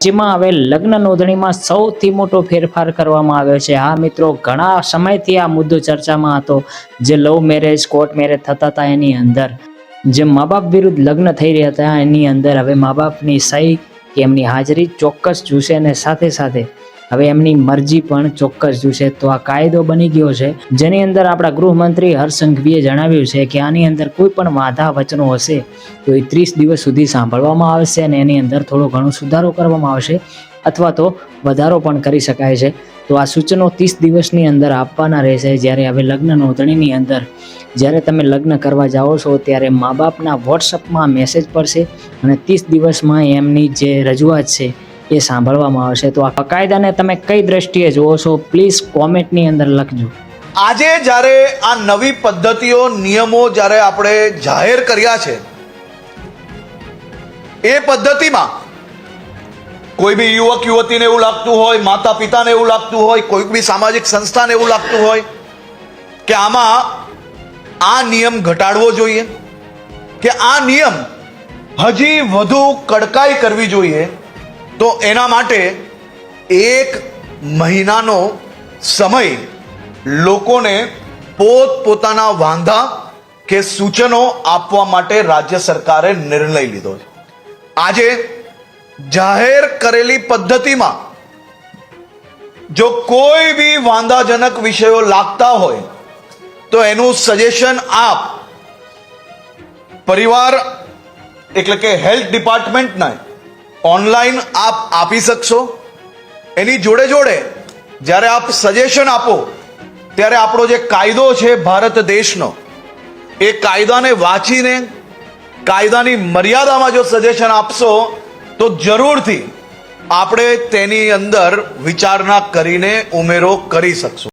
જેમાં હવે લગ્ન નોંધણીમાં સૌથી મોટો ફેરફાર કરવામાં આવ્યો છે। હા મિત્રો, ઘણા સમયથી આ મુદ્દો ચર્ચામાં હતો। જે લવ મેરેજ, કોર્ટ મેરેજ થતા હતા એની અંદર જે મા બાપ વિરુદ્ધ લગ્ન થઈ રહ્યા હતા એની અંદર હવે મા બાપની સહી કે એમની હાજરી ચોક્કસ જોશે અને સાથે સાથે હવે એમની મરજી પણ ચોક્કસ જોશે। તો આ કાયદો બની ગયો છે, જેની અંદર આપણા ગૃહમંત્રી હર્ષ સંઘવીએ જણાવ્યું છે કે આની અંદર કોઈ પણ વાંધા વચનો હશે તો એ 30 દિવસ સુધી સાંભળવામાં આવશે અને એની અંદર થોડો ઘણો સુધારો કરવામાં આવશે અથવા તો વધારો પણ કરી શકાય છે। તો આ સૂચનો 30 દિવસની અંદર આપવાના રહેશે। જ્યારે હવે લગ્ન નોંધણીની અંદર જ્યારે તમે લગ્ન કરવા જાઓ છો ત્યારે મા બાપના વોટ્સઅપમાં મેસેજ પડશે અને 30 દિવસમાં એમની જે રજૂઆત છે એ સાંભળવામાં આવશે। તો આ કાયદાને તમે કઈ દ્રષ્ટિએ જુઓ છો, પ્લીઝ કોમેન્ટની અંદર લખજો। આજે જ્યારે આ નવી પદ્ધતિઓ, નિયમો જ્યારે આપણે જાહેર કર્યા છે, એ પદ્ધતિમાં કોઈ બી યુવક યુવતીને એવું લાગતું હોય, માતા પિતાને એવું લાગતું હોય, કોઈ બી સામાજિક સંસ્થાને એવું લાગતું હોય કે આમાં આ નિયમ ઘટાડવો જોઈએ કે આ નિયમ હજી વધુ કડકાઈ કરવી જોઈએ, તો એના માટે 1 મહિનાનો સમય લોકોને પોતપોતાના વાંધા કે સૂચનો આપવા માટે રાજ્ય સરકારે નિર્ણય લીધો છે। આજે જાહેર કરેલી પદ્ધતિમાં જો કોઈ બી વાંધાજનક વિષયો લાગતા હોય તો એનું સજેશન આપ પરિવાર એટલે કે હેલ્થ ડિપાર્ટમેન્ટને ઓનલાઈન આપ આપી શકશો। એની જોડે જોડે જ્યારે આપ સજેશન આપો ત્યારે આપણો જે કાયદો છે ભારત દેશનો, એ કાયદાને વાંચીને કાયદાની મર્યાદામાં જો સજેશન આપશો તો જરૂરથી આપણે તેની અંદર વિચારણા કરીને ઉમેરો કરી શકશું।